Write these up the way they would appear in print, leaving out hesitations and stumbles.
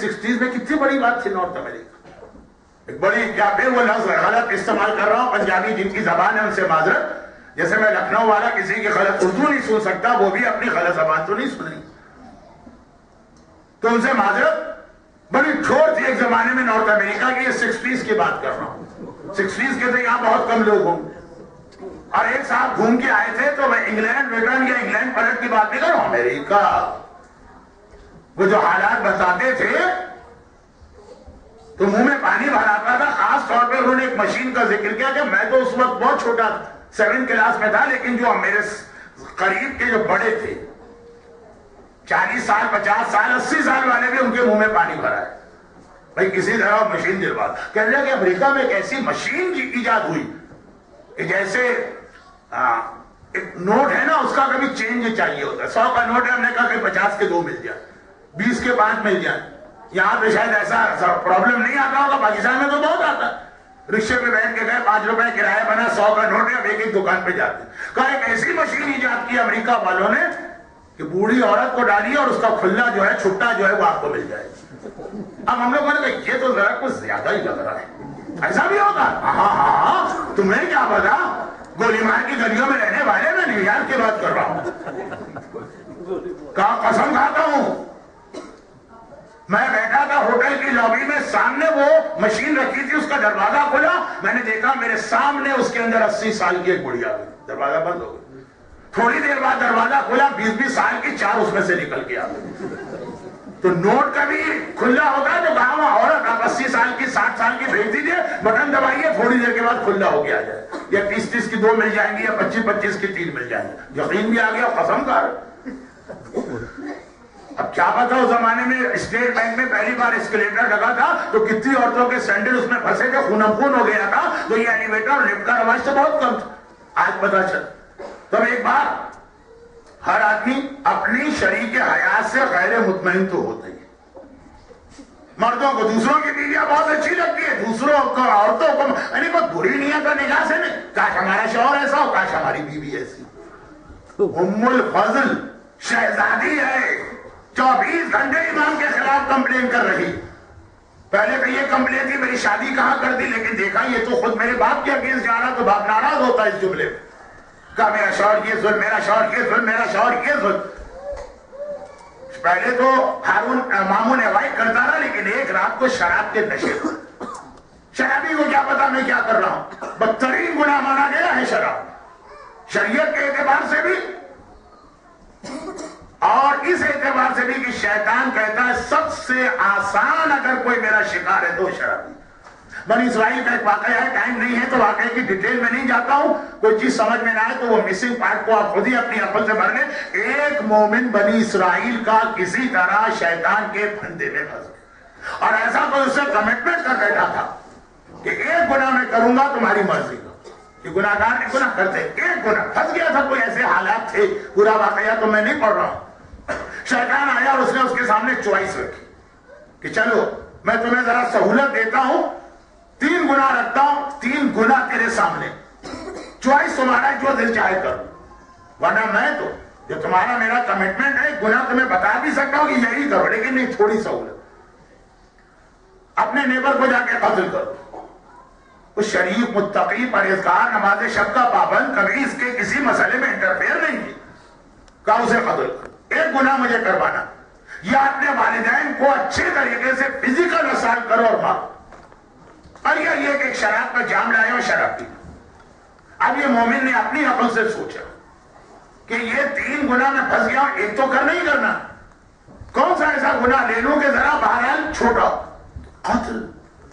1960s میں کتنی بڑی بات تھی نارتھ امریکہ. ایک بڑی, کیا پھر وہ لفظ غلط استعمال کر رہا ہوں, پنجابی جن کی زبان ہے ان سے معذرت. جیسے میں لکھنؤ والا کسی کی غلط اردو نہیں سن سکتا, وہ بھی اپنی غلط زبان تو نہیں سنی, تو ان سے معذرت. بڑی ٹھوڑ تھی ایک زمانے میں نارتھ امریکہ کی. 60s کی بات کر رہا ہوں. 60s کے تھے, یہاں بہت کم لوگ ہوں, اور ایک صاحب گھوم کے آئے تھے. تو میں انگلینڈ ریٹرن یا انگلینڈ پلٹ کی بات نہیں کر رہا ہوں, امریکہ. وہ جو حالات بتاتے تھے تو منہ میں پانی بھر آتا تھا. خاص طور پہ انہوں نے ایک مشین کا ذکر کیا کہ میں تو اس وقت بہت چھوٹا تھا, 7 کلاس میں تھا, لیکن جو میرے قریب کے جو بڑے تھے, 40 سال 50 سال 80 سال والے بھی, ان کے منہ میں پانی بھرا ہے. بھائی کسی طرح مشین دلوا. کہہ رہے کہ امریکہ میں ایک ایسی مشین کی ایجاد ہوئی کہ جیسے ایک نوٹ ہے نا, اس کا کبھی چینج چاہیے ہوتا ہے. 100 کا نوٹ ہے, ہم نے کہا کہ 50 کے 2 مل جائے, 20 کے 5 مل جائیں. یہاں پہ شاید ایسا پرابلم نہیں آتا ہوگا, پاکستان میں تو بہت آتا. رکشے پہ بیٹھ کے گئے, 5 روپے کرایہ بنا, 100 کا نوٹ ہے, اب ایک دکان پہ جاتے. کہا ایک ایسی مشین ایجاد کی امریکہ والوں نے کہ بوڑھی عورت کو ڈالیے اور اس کا کھلا جو ہے, چھٹا جو ہے, وہ آپ کو مل جائے. اب ہم لوگوں نے کہا یہ تو ذرا کچھ زیادہ ہی لگ رہا ہے, ایسا بھی ہوگا؟ ہاں, تمہیں کیا پتا, گولی مار کی گلیوں میں رہنے والے, میں نیو یارک کی بات کر رہا ہوں. کہا قسم کھاتا ہوں, میں بیٹھا تھا ہوٹل کی لابی میں, سامنے وہ مشین رکھی تھی, اس کا دروازہ کھلا, میں نے دیکھا میرے سامنے اس کے اندر 80 سال کی ایک بڑھیا گئی. دروازہ بند ہو گیا. تھوڑی دیر بعد دروازہ کھلا, 20 سال کی 4 اس میں سے نکل کے آ گئی. تو نوٹ کبھی کھلا ہوتا ہے تو کہا وہاں عورت آپ 80 سال کی 60 سال کی بھیج دیجیے, بٹن دبائیے, تھوڑی دیر کے بعد کھلا ہو گیا جائے. یا 30 کی 2 مل جائیں گی, یا 25 کی 3 مل جائیں گے. یقین بھی آ گیا, قسم کر. اب کیا پتا اس زمانے میں اسٹیٹ بینک میں پہلی بار اسکلیٹر لگا تھا تو کتنی عورتوں کے سینڈل اس میں پھنسے تھے, خونم خون ہو گیا تھا. تو یہ ایلیویٹر اور لفٹ کا رواج تو بہت کم تھا, آج پتا چل. تب ایک بار ہر آدمی اپنی شریک حیات سے غیر مطمئن تو ہوتا ہی. مردوں کو دوسروں کی بیویاں بہت اچھی لگتی ہے, دوسروں کو عورتوں کو یعنی کوئی بری نیت اور نگاہ سے نہیں. کاش ہمارا شوہر ایسا ہو, کاش ہماری بیوی ایسی. ام الفضل شہزادی ہے, 24 گھنٹے امام کے خلاف کمپلین کر رہی. پہلے تو یہ کمپلین تھی میری شادی کہاں کر دی, لیکن دیکھا یہ تو خود میرے باپ کے اگینسٹ جا رہا, تو باپ ناراض ہوتا اس جملے میں. کہا میرا شوہر یہ ظلم, میرا شوہر یہ ظلم, میرا شوہر یہ ظلم. پہلے تو ہارون مامون اوائڈ کرتا رہا, لیکن ایک رات کو شراب کے نشے پر, شرابی کو کیا پتا میں کیا کر رہا ہوں, بدترین گناہ مانا گیا ہے شراب, شریعت کے اعتبار سے بھی اور اس اعتبار سے بھی کہ شیطان کہتا ہے سب سے آسان اگر کوئی میرا شکار ہے تو شرابی. بنی اسرائیل کا ایک واقعہ ہے, ٹائم نہیں ہے تو واقعے کی ڈیٹیل میں نہیں جاتا ہوں, کوئی چیز سمجھ میں نہ آئے تو وہ مسنگ پارٹ کو آپ خود ہی اپنی عقل سے بھر لیں. ایک مومن بنی اسرائیل کا کسی طرح شیطان کے پھندے میں پھنس گیا, اور ایسا کوئی اس سے کمٹمنٹ کر بیٹھا تھا کہ ایک گناہ میں کروں گا تمہاری مرضی کا. کہ گناہ گار نہیں گناہ کرتے, ایک گناہ پھنس گیا تھا. کوئی ایسے حالات تھے, پورا واقعہ تو میں نہیں پڑھ رہا ہوں. شیطان آیا اور اس نے اس کے سامنے چوائس رکھی کہ چلو میں تمہیں ذرا سہولت دیتا ہوں, 3 گناہ رکھتا ہوں, 3 گناہ تیرے سامنے, چوائس تمہارا جو دل چاہے کرو. ورنہ میں تو جو تمہارا میرا کمٹمنٹ ہے, گناہ تمہیں بتا بھی سکتا ہوں کہ یہی کرو, لیکن نہیں, تھوڑی سہولت, اپنے نیبر کو جا کے قتل کرو. اس شریف متقی پرہیزگار نماز شب کا پابند کبھی اس کے کسی مسئلے میں انٹرفیئر نہیں کی. کہا اسے قتل کرو, ایک گناہ مجھے کروانا, یا اپنے والدین کو اچھے طریقے سے فزیکل اسالٹ کرو اور مارو, اور یہ کہ ایک شراب کا جام لائے اور شراب پی. اب یہ مومن نے اپنی عقل سے سوچا کہ یہ 3 گناہ میں پھنس گیا, ایک تو کرنا ہی کرنا, کون سا ایسا گناہ لے لوں کہ ذرا بہرحال چھوٹا, قتل.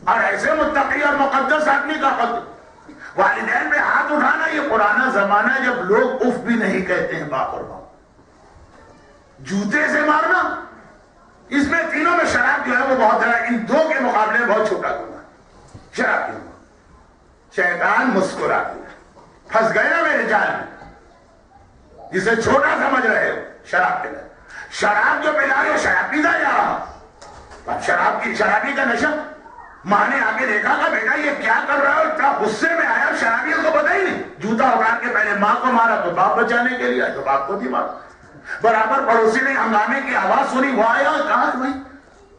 اور ایسے متقی اور مقدس آدمی کا قتل. والدین پہ ہاتھ اٹھانا یہ پرانا زمانہ ہے جب لوگ اف بھی نہیں کہتے ہیں باپ اور ماں. جوتے سے مارنا, اس میں تینوں میں شراب جو ہے وہ بہت ہے, ان 2 کے مقابلے بہت چھوٹا گناہ شراب کی. شیطان مسکرا دیا, پھنس گئے نا میرے جال میں, جسے چھوٹا سمجھ رہے ہو شراب پلا. شراب جو پلا رہے ہو شراب پیتا جا رہا. اب شرابی کا نشہ, ماں نے آ کے دیکھا کہ بیٹا یہ کیا کر رہا ہو, اتنا غصے میں آیا. شرابیوں کو پتہ ہی نہیں, جوتا اٹھا کے پہلے ماں کو مارا تو باپ بچانے کے لیے آئے تو باپ کو بھی مارا. برابر پڑوسی نے ہنگامے کی آواز سنی, وہ آیا, کہا کہ بھائی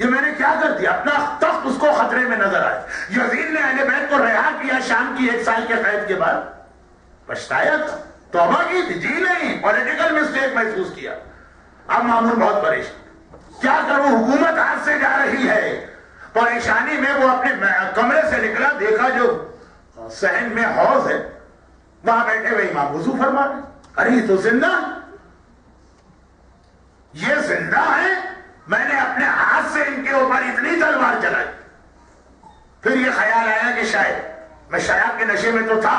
یہ میں نے کیا کر دیا؟ اپنا تخت اس کو خطرے میں نظر آئے. یزید نے اہل بیت کو رہا کیا شام کی 1 سال کے قید کے بعد. پچھتایا تھا, توبہ کی تھی, جی نہیں, پولیٹیکل مسٹیک محسوس کیا. اب مامون بہت پریشان, کیا کروں, حکومت ہاتھ سے جا رہی ہے. پریشانی میں وہ اپنے کمرے سے نکلا, دیکھا جو صحن میں حوض ہے وہاں بیٹھے ہوئے امام وضو فرما رہے. ارے یہ تو زندہ, یہ زندہ ہے. میں نے اپنے ہاتھ سے ان کے اوپر اتنی تلوار چلائی. پھر یہ خیال آیا کہ شاید میں شراب کے نشے میں تو تھا,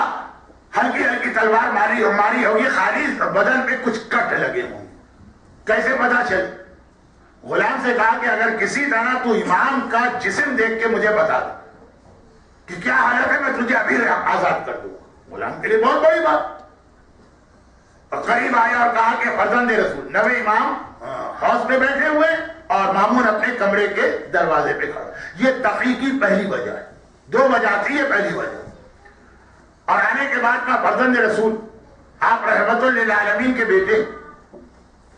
ہلکی ہلکی تلوار ماری ہوگی, خالی بدن پہ کچھ کٹ لگے ہوں. کیسے پتا چل؟ غلام سے کہا کہ اگر کسی طرح تو امام کا جسم دیکھ کے مجھے بتا دے کہ کیا حالت ہے, میں تجھے ابھی آزاد کر دوں. غلام کے لیے بہت بڑی بات. قریب آیا اور کہا کہ فرزند رسول, نوے امام حوض پہ بیٹھے ہوئے اور مامون اپنے کمرے کے دروازے پہ کھڑا. یہ تقی کی پہلی وجہ ہے, 2 وجہ تھی, یہ پہلی وجہ. اور آنے کے بعد کا فرزند رسول, آپ رحمت للعالمین کے بیٹے,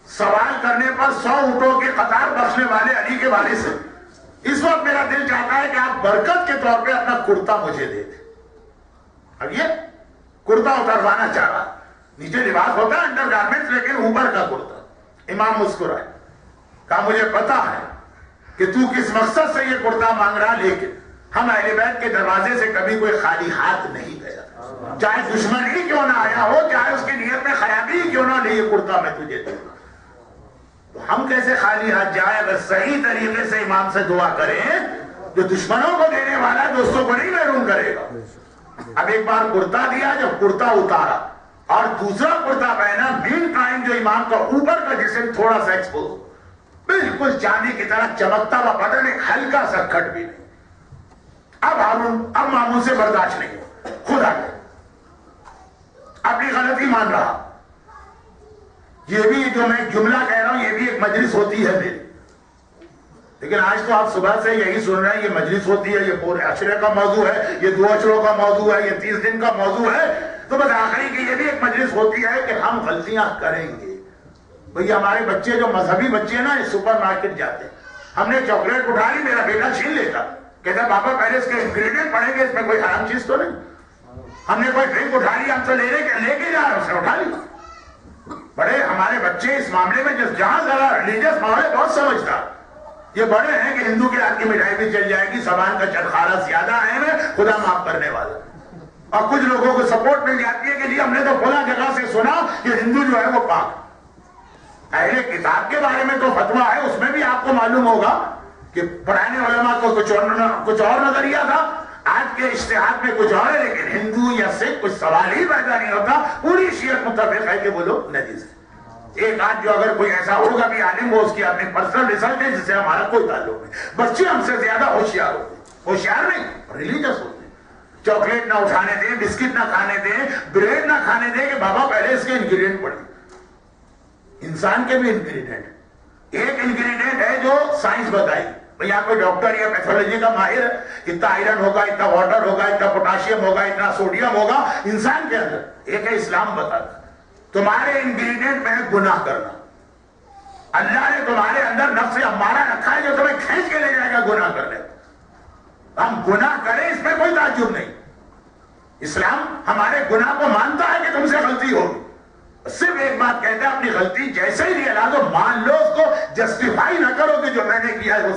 سوال کرنے پر 100 اونٹوں کے قطار بخشنے والے علی کے والد سے. اس وقت میرا دل چاہتا ہے کہ آپ برکت کے طور پہ اپنا کرتا مجھے دے دیں. اب یہ کرتا اتروانا چاہ رہا, نیچے لباس ہوتا ہے انڈر گارمنٹس, لیکن اوپر کا کرتا. امام مسکرائے, کہا مجھے پتا ہے کہ تو کس مقصد سے یہ کرتا مانگ رہا, لیکن ہم اہل بیت کے دروازے سے کبھی کوئی خالی ہاتھ نہیں گیا, چاہے دشمن ہی کیوں نہ آیا ہو, چاہے اس کی نیت میں خرابی ہی کیوں نہ لے, یہ کرتا میں تجھے دوں گا. تو ہم کیسے خالی ہاتھ جائیں؟ اگر صحیح طریقے سے امام سے دعا کریں, جو دشمنوں کو دینے والا دوستوں کو نہیں محروم کرے گا. اب ایک بار کرتا دیا, جب کرتا اتارا اور دوسرا کرتا پہنا, مین ٹائم جو امام کا اوپر کا جسم تھوڑا سا ایکسپوز, بالکل چاندی کی طرح چمکتا ہوا بدن, ایک ہلکا سا کھٹ بھی نہیں. اب مامون سے برداشت نہیں ہو, خود آ گئے, اپنی غلطی مان رہا. یہ بھی جو میں جملہ کہہ رہا ہوں, یہ بھی ایک مجلس ہوتی ہے میری, لیکن آج تو آپ صبح سے یہی سن رہے ہیں, یہ مجلس ہوتی ہے, یہ پورے عشرے کا موضوع ہے, یہ 2 عشروں کا موضوع ہے, یہ 30 دن کا موضوع ہے. تو بس آخری کی یہ بھی ایک مجلس ہوتی ہے کہ ہم غلطیاں کریں گے. بھئی ہمارے بچے جو مذہبی بچے ہیں نا, یہ سپر مارکیٹ جاتے ہیں, ہم نے چاکلیٹ اٹھا لی, میرا بیٹا چھین لیتا, کہتا بابا پہلے اس کے انگریڈینٹ پڑھیں گے, اس میں کوئی حرام چیز تو نہیں. ہم نے کوئی ڈرنک اٹھا لی, ہم تو لے کے جا رہے, اس نے اٹھا لی. بڑے ہمارے بچے اس معاملے میں جہاں ذرا ریلیجس ماحول ہے, بہت سمجھدار. یہ بڑے ہیں کہ ہندو کے ہاتھ کی مٹھائی بھی چل جائے گی, زبان کا چٹخارا زیادہ اہم ہے, خدا معاف کرنے والا. اور کچھ لوگوں کو سپورٹ مل جاتی ہے کہ جی ہم نے تو فلاں جگہ سے سنا کہ ہندو جو ہے وہ پاک. اہل کتاب کے بارے میں تو فتویٰ ہے, اس میں بھی آپ کو معلوم ہوگا کہ پرانے علماء کو کچھ اور نظریہ تھا, آج کے اجتہاد میں کچھ اور ہے, لیکن ہندو یا سکھ کچھ سوال ہی پیدا نہیں ہوتا, پوری شیعت متفق ہے کہ وہ لوگ نجس ہیں. ایک آج جو اگر کوئی ایسا ہوگا بھی عالم, وہ اس کی اپنی پرسنل ریسرچ ہے, جس سے ہمارا کوئی تعلق نہیں. بچے ہم سے زیادہ ہوشیار ہوتے ہیں, ہوشیار نہیں, ریلیجس ہوتے ہیں. چاکلیٹ نہ اٹھانے دیں, بسکٹ نہ کھانے دیں, بریڈ نہ کھانے دیں کہ بابا پہلے اس کے انگریڈینٹ پڑھیں. انسان کے بھی انگریڈینٹ, ایک انگریڈینٹ ہے جو سائنس بتائی. یہاں کوئی ڈاکٹر یا پیتھولوجی کا ماہر ہے, اتنا آئرن ہوگا, اتنا واٹر ہوگا, اتنا پوٹاشیم ہوگا, اتنا سوڈیم ہوگا انسان کے اندر. ایک ہے اسلام بتاتا, تمہارے انگریڈینٹ میں ہے گناہ کرنا. اللہ نے تمہارے اندر نفس امارہ رکھا ہے جو تمہیں کھینچ کے لے جائے گا گناہ کرنے. ہم گناہ کریں اس میں کوئی تعجب نہیں. اسلام ہمارے گناہ کو مانتا ہے کہ تم سے غلطی ہوگی, صرف ایک بات کہتا ہے, اپنی غلطی جیسے ہی ریئلائز ہو مان لو, اس کو جسٹیفائی نہ کرو کہ جو میں نے کیا ہے